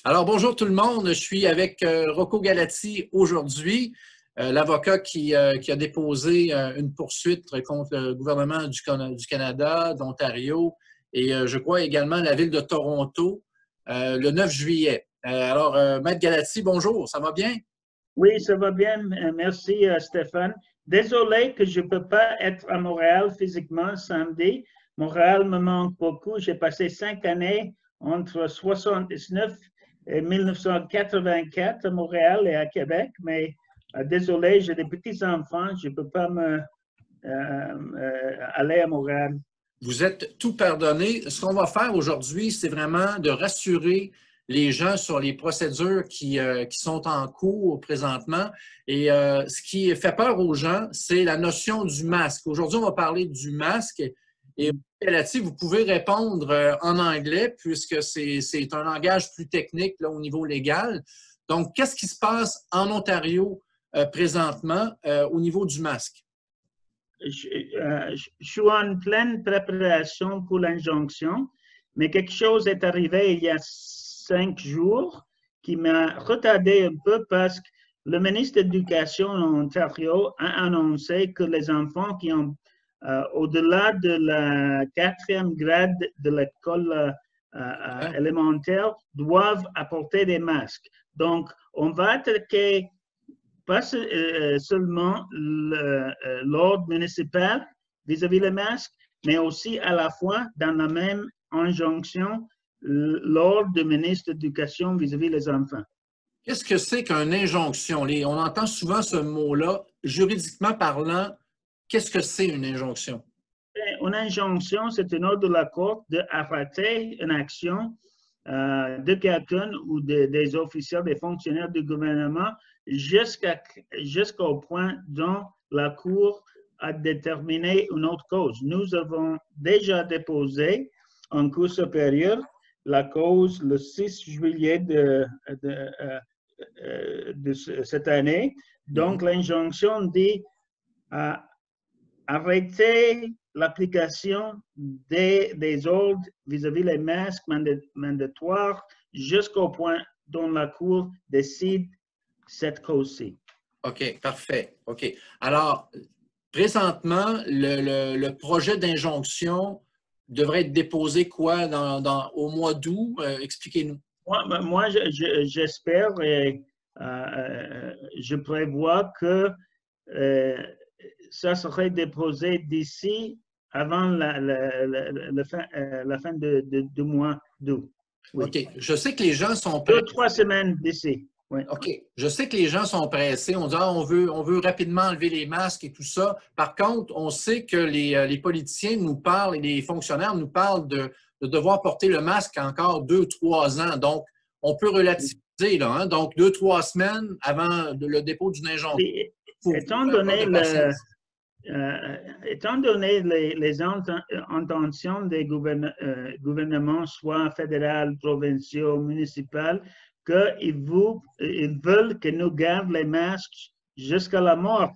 Alors, bonjour tout le monde. Je suis avec Rocco Galati aujourd'hui, l'avocat qui a déposé une poursuite contre le gouvernement du Canada, d'Ontario et je crois également la ville de Toronto le 9 juillet. Alors, Maître Galati, bonjour, ça va bien? Oui, ça va bien. Merci, Stéphane. Désolé que je ne peux pas être à Montréal physiquement samedi. Montréal me manque beaucoup. J'ai passé 5 années entre 1979 et 1984 à Montréal et à Québec, mais désolé, j'ai des petits-enfants. Je ne peux pas aller à Montréal. Vous êtes tout pardonné. Ce qu'on va faire aujourd'hui, c'est vraiment de rassurer les gens sur les procédures qui sont en cours présentement. Et ce qui fait peur aux gens, c'est la notion du masque. Aujourd'hui, on va parler du masque. Et là-dessus, vous pouvez répondre en anglais puisque c'est un langage plus technique là, au niveau légal. Donc, qu'est-ce qui se passe en Ontario présentement au niveau du masque? Je suis en pleine préparation pour l'injonction, mais quelque chose est arrivé il y a 5 jours qui m'a retardé un peu parce que le ministre de l'Éducation en Ontario a annoncé que les enfants qui ont au-delà de la 4e grade de l'école élémentaire doivent apporter des masques. Donc, on va attaquer pas seulement l'ordre municipal vis-à-vis les masques, mais aussi à la fois dans la même injonction l'ordre du ministre de l'Éducation vis-à-vis les enfants. Qu'est-ce que c'est qu'une injonction? On entend souvent ce mot-là. Juridiquement parlant, qu'est-ce que c'est une injonction? Une injonction, c'est un ordre de la Cour d'arrêter une action de quelqu'un ou des officiels, des fonctionnaires du gouvernement jusqu'au point dont la Cour a déterminé une autre cause. Nous avons déjà déposé en Cour supérieure la cause le 6 juillet de cette année. Donc, l'injonction dit arrêter l'application des ordres vis-à-vis les masques mandatoires jusqu'au point dont la Cour décide cette cause-ci. OK, parfait. OK. Alors, présentement, le projet d'injonction devrait être déposé quoi au mois d'août? Expliquez-nous. Moi j'espère et je prévois que ça serait déposé d'ici avant la fin du mois d'août. Oui. OK. Je sais que les gens sont pressés. 2-3 semaines d'ici. Oui. OK. Je sais que les gens sont pressés. On dit on veut rapidement enlever les masques et tout ça. Par contre, on sait que les politiciens nous parlent et les fonctionnaires nous parlent de devoir porter le masque encore 2-3 ans. Donc, on peut relativiser, là. Hein? Donc, 2-3 semaines avant le dépôt d'une injonction. Étant donné les intentions des gouvernements, soit fédéral, provinciaux, municipal, qu'ils veulent que nous gardions les masques jusqu'à la mort.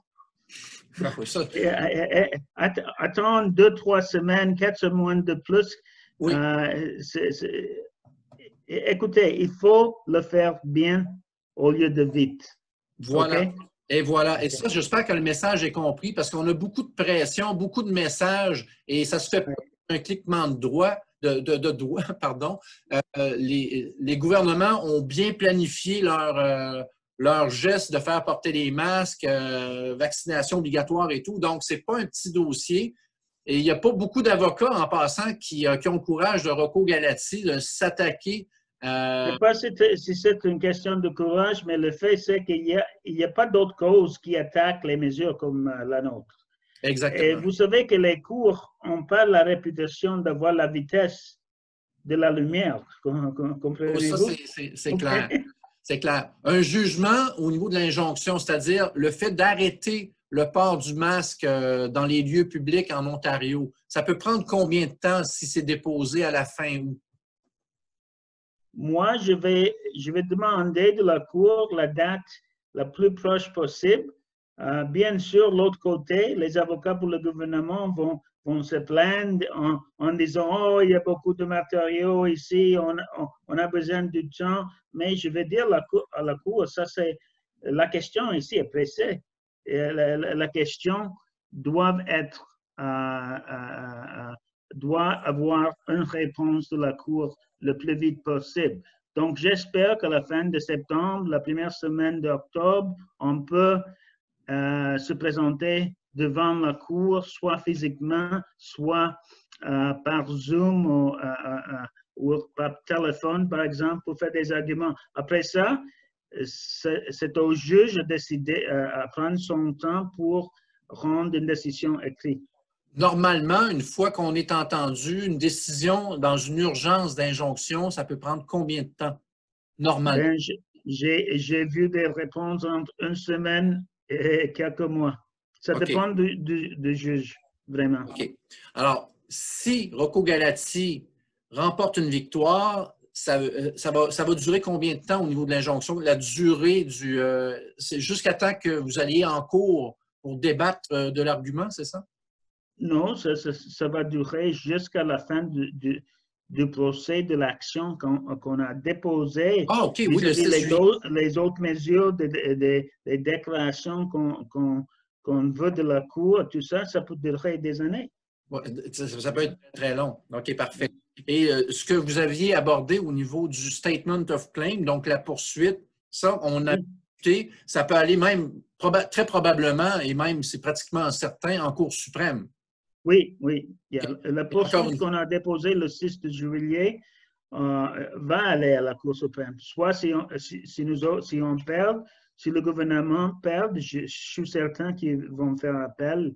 Attendre 2-3 semaines, 4 mois de plus. Oui. Écoutez, il faut le faire bien au lieu de vite. Voilà. Okay? Et voilà. Et ça, j'espère que le message est compris parce qu'on a beaucoup de pression, beaucoup de messages et ça se fait pas un cliquement de doigts. Pardon. Les gouvernements ont bien planifié leur geste de faire porter les masques, vaccination obligatoire et tout. Donc, ce n'est pas un petit dossier. Et il n'y a pas beaucoup d'avocats, en passant, qui ont le courage de Rocco Galati de s'attaquer. Je ne sais pas si c'est une question de courage, mais le fait, c'est qu'il n'y a pas d'autres causes qui attaquent les mesures comme la nôtre. Exactement. Et vous savez que les cours n'ont pas la réputation d'avoir la vitesse de la lumière. Comprenez-vous? C'est clair. C'est clair. Un jugement au niveau de l'injonction, c'est-à-dire le fait d'arrêter le port du masque dans les lieux publics en Ontario, ça peut prendre combien de temps si c'est déposé à la fin août? Moi, je vais demander de la Cour la date la plus proche possible. Bien sûr, l'autre côté, les avocats pour le gouvernement vont vont se plaindre en disant « Oh, il y a beaucoup de matériaux ici, on a besoin du temps. » Mais je vais dire à la Cour, ça c'est la question ici est pressée. Et la question doit avoir une réponse de la Cour le plus vite possible. Donc, j'espère qu'à la fin de septembre, la première semaine d'octobre, on peut se présenter devant la Cour, soit physiquement, soit par Zoom ou par téléphone, par exemple, pour faire des arguments. Après ça, c'est au juge de décider, à prendre son temps pour rendre une décision écrite. Normalement, une fois qu'on est entendu, une décision dans une urgence d'injonction, ça peut prendre combien de temps? Normalement. Ben, j'ai vu des réponses entre une semaine et quelques mois. Ça dépend du juge, vraiment. OK. Alors, si Rocco Galati remporte une victoire, ça va durer combien de temps au niveau de l'injonction? La durée c'est jusqu'à temps que vous alliez en cours pour débattre de l'argument, c'est ça? Non, ça va durer jusqu'à la fin du procès de l'action qu'on a déposé. Ah, OK, oui, le 6 les autres mesures, des déclarations qu'on veut de la Cour, tout ça, ça peut durer des années. Ouais, ça peut être très long. OK, parfait. Et ce que vous aviez abordé au niveau du statement of claim, donc la poursuite, ça, on a écouté, ça peut aller même très probablement, et même c'est pratiquement certain, en Cour suprême. Oui, oui. La poursuite qu'on a déposée le 6 juillet va aller à la Cour suprême. Soit si on perd, si le gouvernement perd, je suis certain qu'ils vont faire appel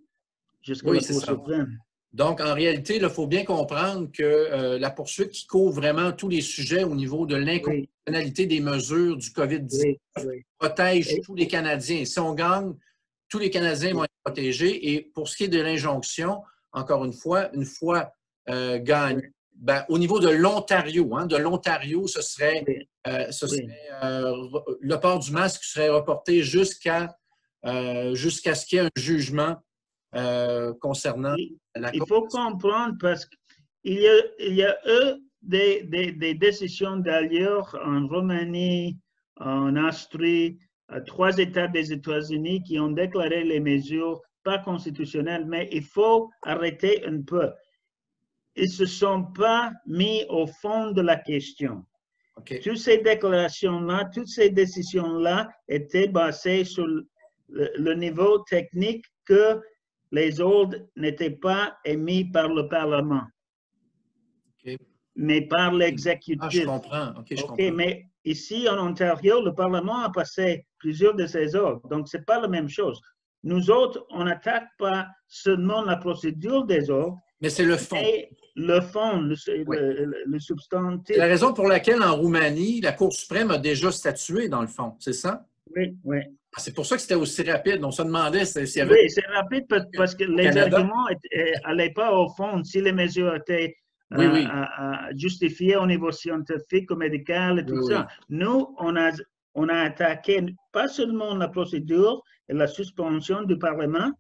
jusqu'à la Cour suprême. Donc, en réalité, il faut bien comprendre que la poursuite qui couvre vraiment tous les sujets au niveau de l'inconstitutionnalité des mesures du COVID-19 protège tous les Canadiens. Si on gagne, tous les Canadiens vont être protégés. Et pour ce qui est de l'injonction, encore une fois gagné, ben, au niveau de l'Ontario, ce serait, le port du masque serait reporté jusqu'à ce qu'il y ait un jugement concernant la Il faut comprendre parce qu'il y a des décisions d'ailleurs en Roumanie, en Austrie, 3 États des États-Unis qui ont déclaré les mesures pas constitutionnelles, mais il faut arrêter un peu. Ils ne se sont pas mis au fond de la question. Toutes ces déclarations-là, toutes ces décisions-là étaient basées sur le niveau technique que les ordres n'étaient pas émis par le Parlement, mais par l'exécutif. Ah, je comprends. Je comprends. Mais ici, en Ontario, le Parlement a passé plusieurs de ces ordres. Donc, ce n'est pas la même chose. Nous autres, on n'attaque pas seulement la procédure des ordres, mais c'est le fond. Mais le fond, le substantif. C'est la raison pour laquelle, en Roumanie, la Cour suprême a déjà statué, dans le fond, c'est ça? Oui, oui. Ah, c'est pour ça que c'était aussi rapide. On se demandait s'il y avait... Oui, c'est rapide parce que les arguments n'allaient pas au fond. Si les mesures étaient justifiées au niveau scientifique ou médical et tout ça. Nous, on a attaqué pas seulement la procédure et la suspension du Parlement,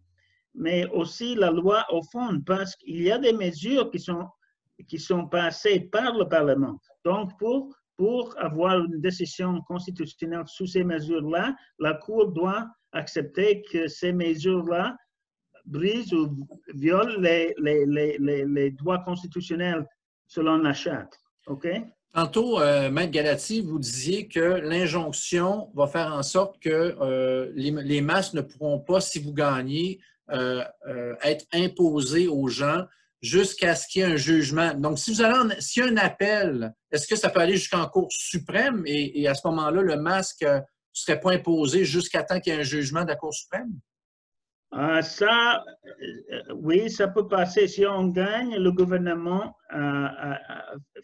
mais aussi la loi au fond, parce qu'il y a des mesures qui sont passées par le Parlement. Donc, pour avoir une décision constitutionnelle sous ces mesures-là, la Cour doit accepter que ces mesures-là brisent ou violent les droits constitutionnels selon la Charte. OK? Tantôt, Maître Galati, vous disiez que l'injonction va faire en sorte que les masques ne pourront pas, si vous gagnez, être imposés aux gens jusqu'à ce qu'il y ait un jugement. Donc, s'il y a un appel, est-ce que ça peut aller jusqu'en Cour suprême et à ce moment-là, le masque ne serait pas imposé jusqu'à temps qu'il y ait un jugement de la Cour suprême? Oui, ça peut passer. Si on gagne, le gouvernement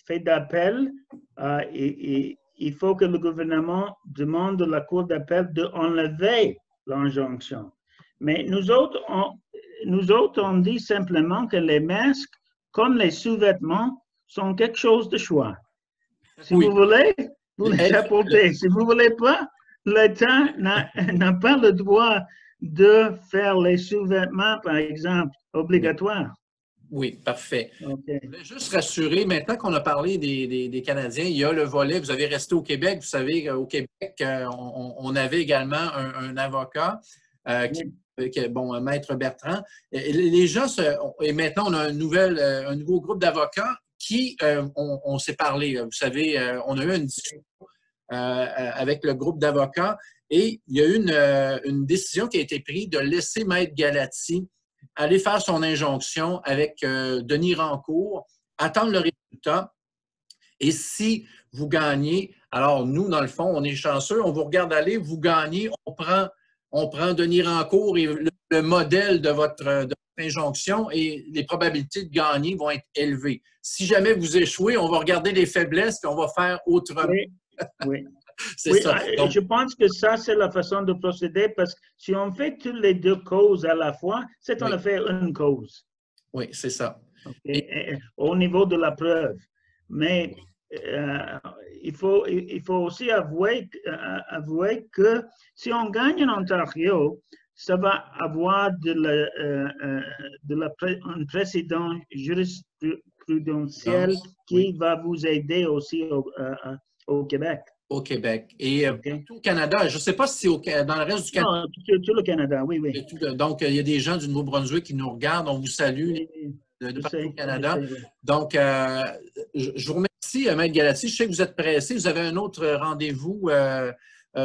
fait d'appel. Il faut que le gouvernement demande à la Cour d'appel d'enlever l'injonction. Mais nous autres, on dit simplement que les masques, comme les sous-vêtements, sont quelque chose de choix. Si vous voulez, vous les apportez. Si vous ne voulez pas, l'État n'a pas le droit de faire les sous-vêtements, par exemple, obligatoires. Oui, parfait. Okay. Je voulais juste rassurer, maintenant qu'on a parlé des Canadiens, il y a le volet, vous avez resté au Québec, vous savez, au Québec, on avait également un avocat, bon, Maître Bertrand. Et les gens, et maintenant on a un nouveau groupe d'avocats qui, on s'est parlé, vous savez, on a eu une discussion avec le groupe d'avocats et il y a eu une décision qui a été prise de laisser Maître Galati aller faire son injonction avec Denis Rancourt, attendre le résultat. Et si vous gagnez, alors nous, dans le fond, on est chanceux, on vous regarde aller, vous gagnez, on prend Denis Rancourt et le modèle de votre injonction et les probabilités de gagner vont être élevées. Si jamais vous échouez, on va regarder les faiblesses et on va faire autrement. Oui, oui. C'est oui, ça. Donc, je pense que ça, c'est la façon de procéder parce que si on fait toutes les deux causes à la fois, c'est en effet une cause. Oui, c'est ça. Okay. Au niveau de la preuve. Mais il faut aussi avouer que si on gagne en Ontario, ça va avoir un précédent jurisprudentiel qui va vous aider aussi au Québec. Au Québec. Et tout au Canada, je ne sais pas si c'est dans le reste du Canada. Non, tout le Canada, oui, oui. Donc, il y a des gens du Nouveau-Brunswick qui nous regardent. On vous salue de partout au Canada. Donc, je vous remercie, Maître Galati. Je sais que vous êtes pressé. Vous avez un autre rendez-vous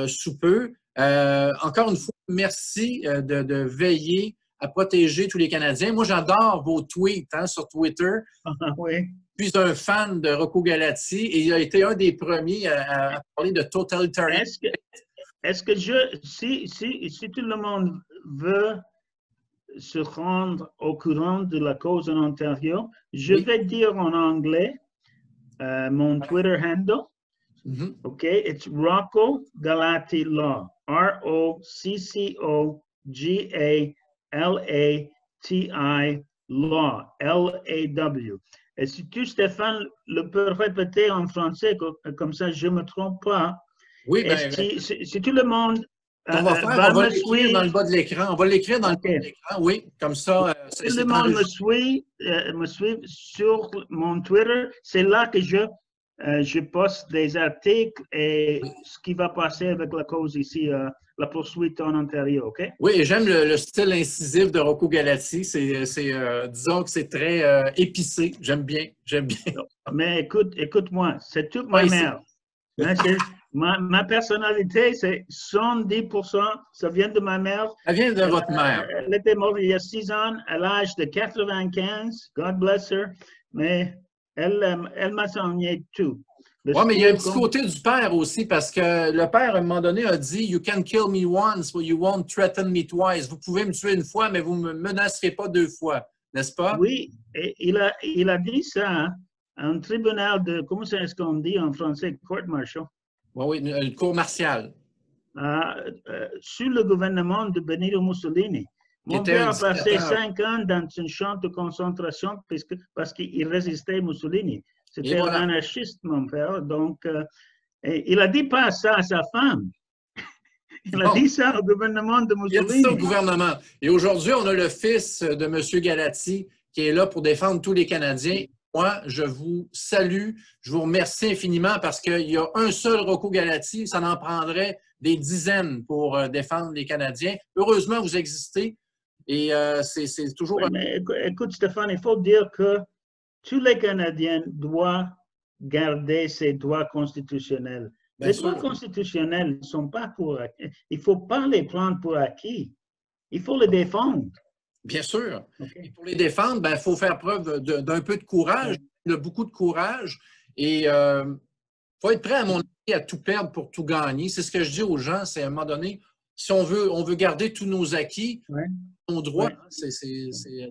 sous peu. Encore une fois, merci de veiller à protéger tous les Canadiens. Moi, j'adore vos tweets sur Twitter. Oui. Je suis un fan de Rocco Galati et il a été un des premiers à parler de totalitarisme. Est-ce que si tout le monde veut se rendre au courant de la cause en Ontario, je vais dire en anglais mon Twitter handle. OK, it's Rocco Galati Law. ROCCOGALATI Law. L-A-W. Et si tu, Stéphane, le peux répéter en français, comme ça je ne me trompe pas. Oui, bien. Si tout le monde on va l'écrire dans le bas de l'écran. On va l'écrire dans le bas de l'écran, oui. Comme ça, tout le monde me suit sur mon Twitter. C'est là que je poste des articles et ce qui va passer avec la cause ici, la poursuite en Ontario, OK? Oui, et j'aime le style incisif de Rocco Galati. Disons que c'est très épicé. J'aime bien. Mais écoute-moi, c'est toute ma mère. Ma personnalité, c'est 110%, ça vient de ma mère. Ça vient de votre mère. Elle était morte il y a 6 ans, à l'âge de 95. God bless her. Mais elle m'a enseigné tout. Oui, mais il y a un petit côté du père aussi, parce que le père, à un moment donné, a dit « You can kill me once, but you won't threaten me twice. » Vous pouvez me tuer une fois, mais vous ne me menacerez pas 2 fois. N'est-ce pas? Oui, et il a dit ça à un tribunal de, comment est-ce qu'on dit en français, court martial? Oui, une cour martiale. Sous le gouvernement de Benito Mussolini. Mon père a passé 5 ans dans une chambre de concentration parce qu'il résistait à Mussolini. C'était un anarchiste, mon père. Donc, il a dit pas ça à sa femme. Il a dit ça au gouvernement de Mussolini. Il a dit ça au gouvernement. Et aujourd'hui, on a le fils de M. Galati qui est là pour défendre tous les Canadiens. Moi, je vous salue. Je vous remercie infiniment parce qu'il y a un seul Rocco Galati. Ça en prendrait des dizaines pour défendre les Canadiens. Heureusement, vous existez. Et c'est toujours... Oui, mais écoute, Stéphane, il faut dire que tous les Canadiens doivent garder ses droits constitutionnels. Les droits constitutionnels ne sont pas pour acquis. Il ne faut pas les prendre pour acquis. Il faut les défendre. Bien sûr. Et pour les défendre, il faut faire preuve d'un peu de courage, de beaucoup de courage. Et il faut être prêt, à mon avis, à tout perdre pour tout gagner. C'est ce que je dis aux gens, c'est à un moment donné, si on veut garder tous nos acquis, nos droits,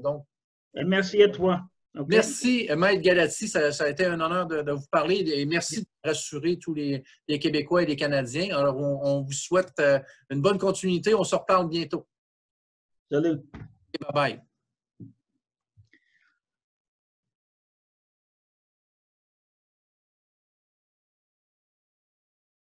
donc... Et merci à toi. Okay. Merci, Maître Galati. Ça a été un honneur de vous parler et merci de rassurer tous les Québécois et les Canadiens. Alors, on vous souhaite une bonne continuité. On se reparle bientôt. Salut. Bye-bye.